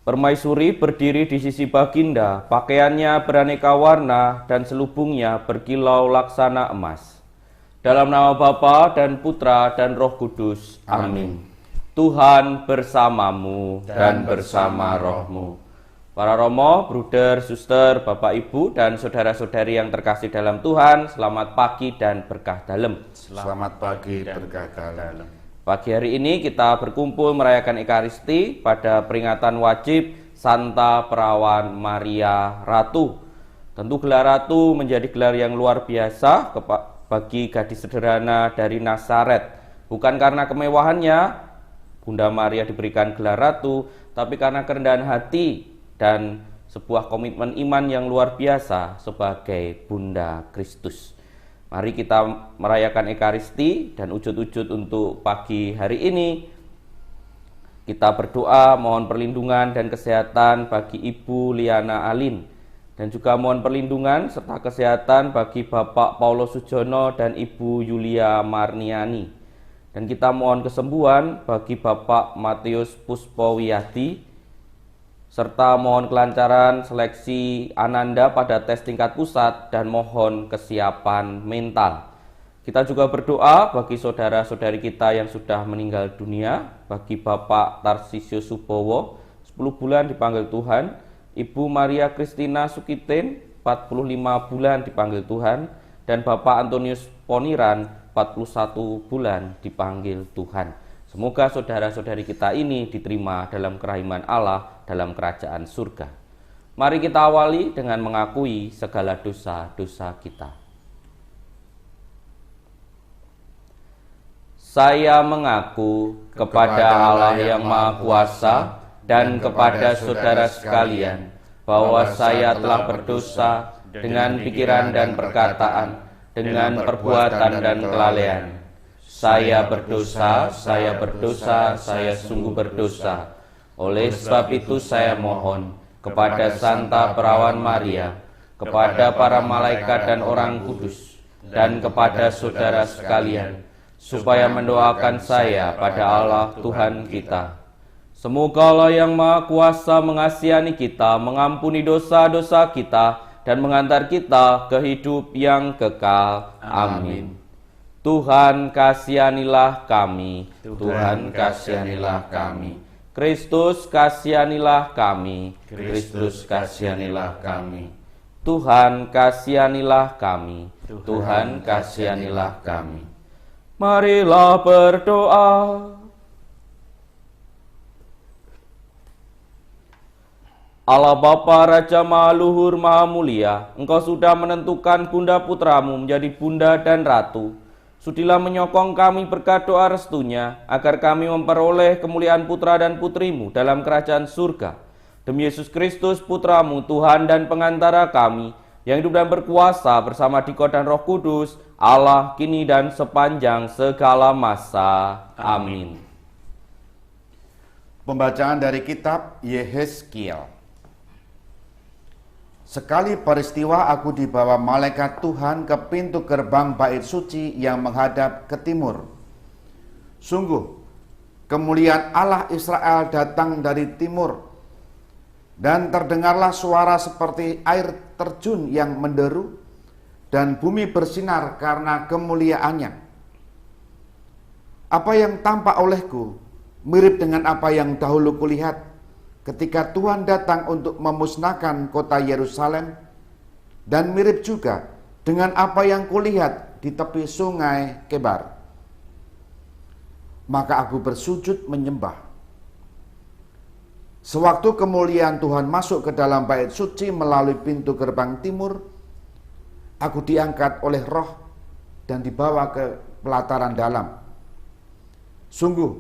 Permaisuri berdiri di sisi baginda, pakaiannya beraneka warna dan selubungnya berkilau laksana emas. Dalam nama Bapa dan Putra dan Roh Kudus. Amin. Tuhan bersamamu dan bersama rohmu. Para romo, bruder, suster, bapak, ibu, dan saudara-saudari yang terkasih dalam Tuhan, selamat pagi dan berkah dalem. Selamat pagi berkah dalem. Pagi hari ini kita berkumpul merayakan Ekaristi pada peringatan wajib Santa Perawan Maria Ratu. Tentu gelar Ratu menjadi gelar yang luar biasa bagi gadis sederhana dari Nazaret. Bukan karena kemewahannya Bunda Maria diberikan gelar Ratu, tapi karena kerendahan hati dan sebuah komitmen iman yang luar biasa sebagai Bunda Kristus. Mari kita merayakan Ekaristi dan ujud-ujud untuk pagi hari ini. Kita berdoa mohon perlindungan dan kesehatan bagi Ibu Liana Alin. Dan juga mohon perlindungan serta kesehatan bagi Bapak Paulo Sujono dan Ibu Yulia Marniani. Dan kita mohon kesembuhan bagi Bapak Matius Puspowiyadi. Serta mohon kelancaran seleksi Ananda pada tes tingkat pusat dan mohon kesiapan mental. Kita juga berdoa bagi saudara-saudari kita yang sudah meninggal dunia, bagi Bapak Tarsisio Subowo, 10 bulan dipanggil Tuhan, Ibu Maria Kristina Sukiten, 45 bulan dipanggil Tuhan, dan Bapak Antonius Poniran, 41 bulan dipanggil Tuhan. Semoga saudara-saudari kita ini diterima dalam kerahiman Allah dalam kerajaan surga. Mari kita awali dengan mengakui segala dosa-dosa kita. Saya mengaku kepada Allah yang Maha Kuasa dan kepada saudara sekalian bahwa saya telah berdosa dengan pikiran dan perkataan, dengan perbuatan dan kelalaian. Saya berdosa, saya sungguh berdosa. Oleh sebab itu saya mohon kepada Santa Perawan Maria, kepada para malaikat dan orang kudus, dan kepada saudara sekalian, supaya mendoakan saya pada Allah Tuhan kita. Semoga Allah yang Maha Kuasa mengasihani kita, mengampuni dosa-dosa kita, dan mengantar kita ke hidup yang kekal. Amin. Tuhan kasihanilah kami, Tuhan kasihanilah kami. Kristus kasihanilah kami, Kristus kasihanilah kami. Tuhan kasihanilah kami, Tuhan kasihanilah kami. Marilah berdoa. Allah Bapa Raja Maha Luhur Maha Mulia, Engkau sudah menentukan Bunda Putramu menjadi Bunda dan Ratu. Sudilah menyokong kami berkat doa restunya, agar kami memperoleh kemuliaan Putra dan Putrimu dalam kerajaan surga. Demi Yesus Kristus Putramu, Tuhan dan pengantara kami, yang hidup dan berkuasa bersama Dikau dan Roh Kudus, Allah kini dan sepanjang segala masa. Amin. Pembacaan dari kitab Yehezkiel. Sekali peristiwa aku dibawa malaikat Tuhan ke pintu gerbang bait suci yang menghadap ke timur. Sungguh, kemuliaan Allah Israel datang dari timur, dan terdengarlah suara seperti air terjun yang menderu, dan bumi bersinar karena kemuliaannya. Apa yang tampak olehku mirip dengan apa yang dahulu kulihat ketika Tuhan datang untuk memusnahkan kota Yerusalem, dan mirip juga dengan apa yang kulihat di tepi sungai Kebar. Maka aku bersujud menyembah. Sewaktu kemuliaan Tuhan masuk ke dalam bait suci melalui pintu gerbang timur, aku diangkat oleh Roh dan dibawa ke pelataran dalam. Sungguh,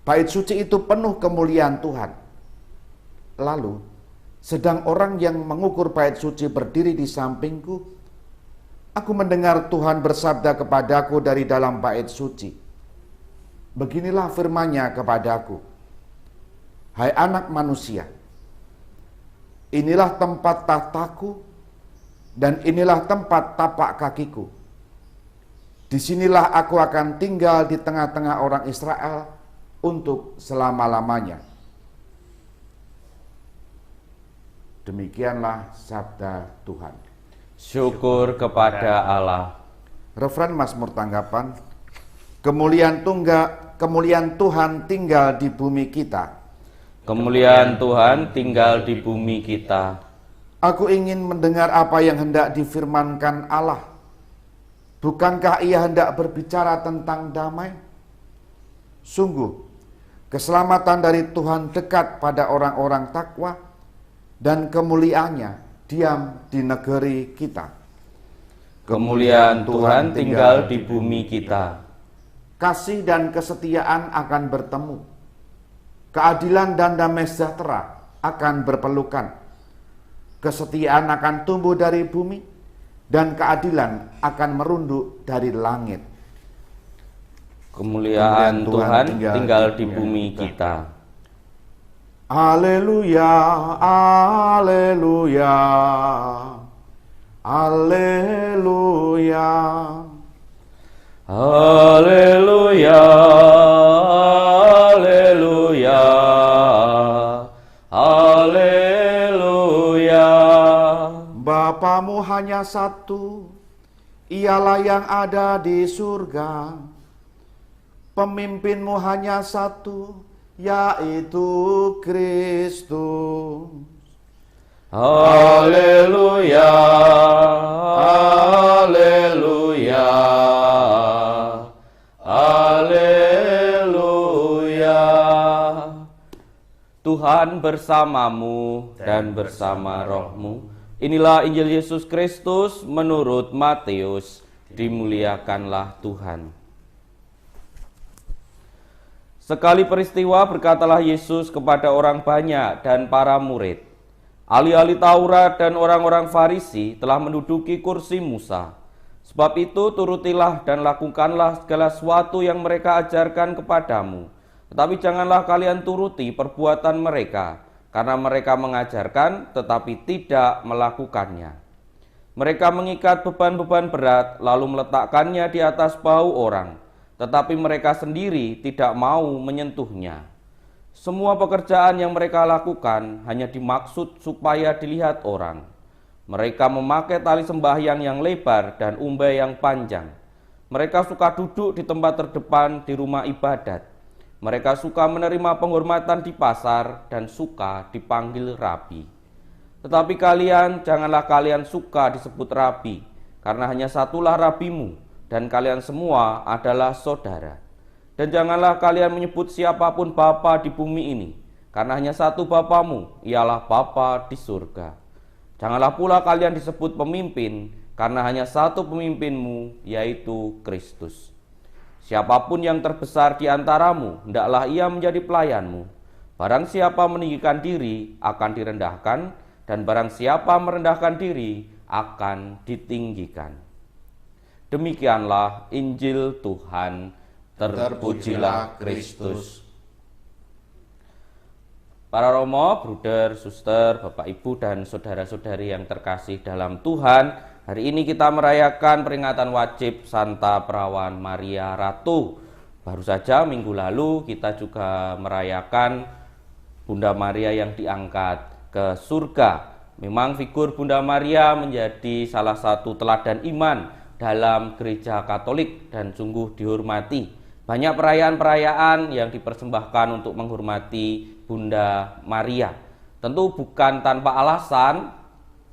bait suci itu penuh kemuliaan Tuhan. Lalu, sedang orang yang mengukur bait suci berdiri di sampingku, aku mendengar Tuhan bersabda kepadaku dari dalam bait suci. Beginilah firman-Nya kepadaku, hai anak manusia, inilah tempat tahtaku dan inilah tempat tapak kakiku. Disinilah aku akan tinggal di tengah-tengah orang Israel untuk selama-lamanya. Demikianlah sabda Tuhan. Syukur kepada Allah. Referen Mazmur tanggapan. Kemuliaan Tuhan tinggal di bumi kita. Kemuliaan Tuhan tinggal di bumi kita. Aku ingin mendengar apa yang hendak difirmankan Allah. Bukankah Ia hendak berbicara tentang damai? Sungguh, keselamatan dari Tuhan dekat pada orang-orang takwa, dan kemuliaannya diam di negeri kita. Kemuliaan Tuhan tinggal di bumi kita. Kasih dan kesetiaan akan bertemu. Keadilan dan damai sejahtera akan berpelukan. Kesetiaan akan tumbuh dari bumi, dan keadilan akan merunduk dari langit. Kemuliaan Tuhan tinggal di bumi kita. Haleluya, haleluya, haleluya. Haleluya, haleluya, haleluya. Bapamu hanya satu, Ialah yang ada di surga. Pemimpinmu hanya satu, yaitu Kristus. Haleluya, haleluya, haleluya. Tuhan bersamamu dan bersama rohmu. Inilah Injil Yesus Kristus menurut Matius. Dimuliakanlah Tuhan. Sekali peristiwa berkatalah Yesus kepada orang banyak dan para murid, ahli-ahli Taurat dan orang-orang Farisi telah menduduki kursi Musa. Sebab itu turutilah dan lakukanlah segala sesuatu yang mereka ajarkan kepadamu. Tetapi janganlah kalian turuti perbuatan mereka, karena mereka mengajarkan tetapi tidak melakukannya. Mereka mengikat beban-beban berat lalu meletakkannya di atas bahu orang, tetapi mereka sendiri tidak mau menyentuhnya. Semua pekerjaan yang mereka lakukan hanya dimaksud supaya dilihat orang. Mereka memakai tali sembahyang yang lebar dan umbai yang panjang. Mereka suka duduk di tempat terdepan di rumah ibadat. Mereka suka menerima penghormatan di pasar dan suka dipanggil rabi. Tetapi kalian, janganlah kalian suka disebut rabi, karena hanya satulah rabimu, dan kalian semua adalah saudara. Dan janganlah kalian menyebut siapapun bapa di bumi ini, karena hanya satu bapamu, ialah Bapa di surga. Janganlah pula kalian disebut pemimpin, karena hanya satu pemimpinmu, yaitu Kristus. Siapapun yang terbesar di antaramu, hendaklah ia menjadi pelayanmu. Barang siapa meninggikan diri, akan direndahkan, dan barang siapa merendahkan diri, akan ditinggikan. Demikianlah Injil Tuhan. Terpujilah Kristus. Para romo, bruder, suster, bapak ibu dan saudara-saudari yang terkasih dalam Tuhan, hari ini kita merayakan peringatan wajib Santa Perawan Maria Ratu. Baru saja minggu lalu kita juga merayakan Bunda Maria yang diangkat ke surga. Memang figur Bunda Maria menjadi salah satu teladan iman dalam gereja Katolik dan sungguh dihormati. Banyak perayaan-perayaan yang dipersembahkan untuk menghormati Bunda Maria. Tentu bukan tanpa alasan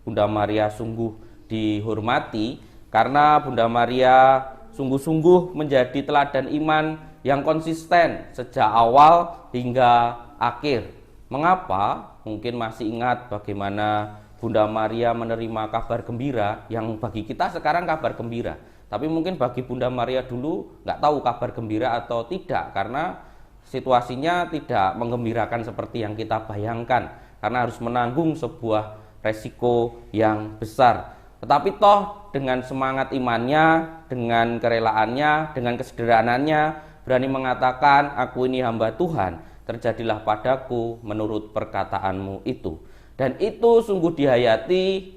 Bunda Maria sungguh dihormati, karena Bunda Maria sungguh-sungguh menjadi teladan iman yang konsisten sejak awal hingga akhir. Mengapa? Mungkin masih ingat bagaimana Bunda Maria menerima kabar gembira yang bagi kita sekarang kabar gembira. Tapi mungkin bagi Bunda Maria dulu nggak tahu kabar gembira atau tidak, karena situasinya tidak menggembirakan seperti yang kita bayangkan, karena harus menanggung sebuah resiko yang besar. Tetapi toh dengan semangat imannya, dengan kerelaannya, dengan kesederhanaannya, berani mengatakan, aku ini hamba Tuhan, terjadilah padaku menurut perkataanmu itu. Dan itu sungguh dihayati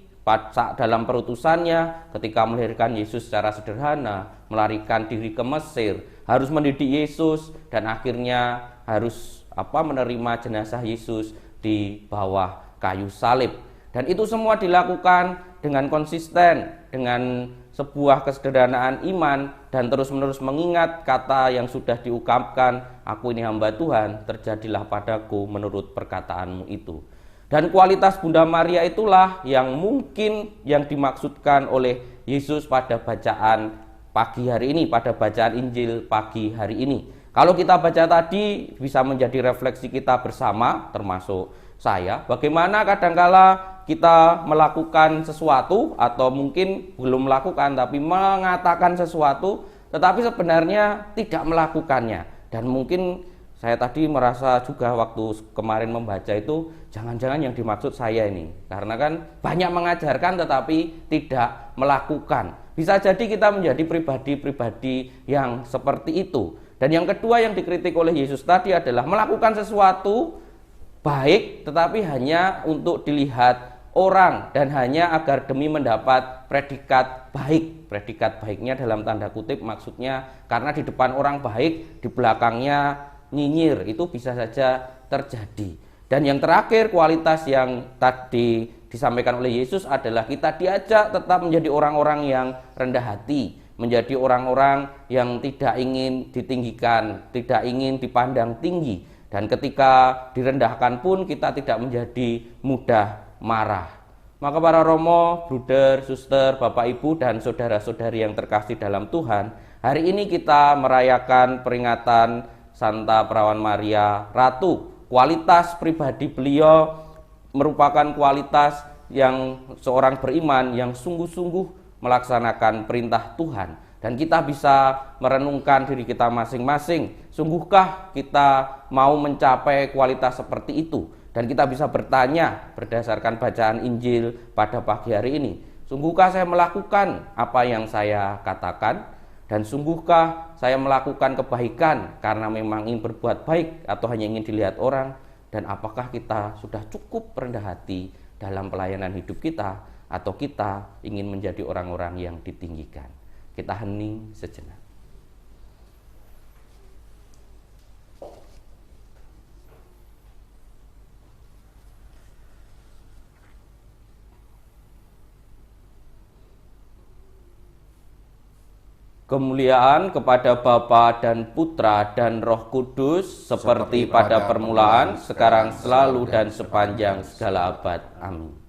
dalam perutusannya ketika melahirkan Yesus secara sederhana, melarikan diri ke Mesir, harus mendidik Yesus, dan akhirnya harus menerima jenazah Yesus di bawah kayu salib. Dan itu semua dilakukan dengan konsisten, dengan sebuah kesederhanaan iman, dan terus-menerus mengingat kata yang sudah diungkapkan, aku ini hamba Tuhan, terjadilah padaku menurut perkataanmu itu. Dan kualitas Bunda Maria itulah yang mungkin yang dimaksudkan oleh Yesus pada bacaan pagi hari ini, pada bacaan Injil pagi hari ini. Kalau kita baca tadi bisa menjadi refleksi kita bersama, termasuk saya, bagaimana kadangkala kita melakukan sesuatu atau mungkin belum melakukan tapi mengatakan sesuatu tetapi sebenarnya tidak melakukannya. Dan mungkin saya tadi merasa juga waktu kemarin membaca itu, jangan-jangan yang dimaksud saya ini, karena kan banyak mengajarkan tetapi tidak melakukan. Bisa jadi kita menjadi pribadi-pribadi yang seperti itu. Dan yang kedua yang dikritik oleh Yesus tadi adalah melakukan sesuatu baik tetapi hanya untuk dilihat orang dan hanya agar demi mendapat predikat baik. Predikat baiknya dalam tanda kutip maksudnya karena di depan orang baik, di belakangnya nyinyir, itu bisa saja terjadi. Dan yang terakhir, kualitas yang tadi disampaikan oleh Yesus adalah kita diajak tetap menjadi orang-orang yang rendah hati, menjadi orang-orang yang tidak ingin ditinggikan, tidak ingin dipandang tinggi. Dan ketika direndahkan pun kita tidak menjadi mudah marah. Maka para romo, bruder, suster, bapak ibu dan saudara-saudari yang terkasih dalam Tuhan, hari ini kita merayakan peringatan Santa Perawan Maria Ratu. Kualitas pribadi beliau merupakan kualitas yang seorang beriman yang sungguh-sungguh melaksanakan perintah Tuhan. Dan kita bisa merenungkan diri kita masing-masing. Sungguhkah kita mau mencapai kualitas seperti itu? Dan kita bisa bertanya berdasarkan bacaan Injil pada pagi hari ini. Sungguhkah saya melakukan apa yang saya katakan? Dan sungguhkah saya melakukan kebaikan karena memang ingin berbuat baik atau hanya ingin dilihat orang? Dan apakah kita sudah cukup rendah hati dalam pelayanan hidup kita? Atau kita ingin menjadi orang-orang yang ditinggikan? Kita hening sejenak. Kemuliaan kepada Bapa dan Putra dan Roh Kudus, seperti pada permulaan, sekarang, selalu, dan sepanjang segala abad. Amin.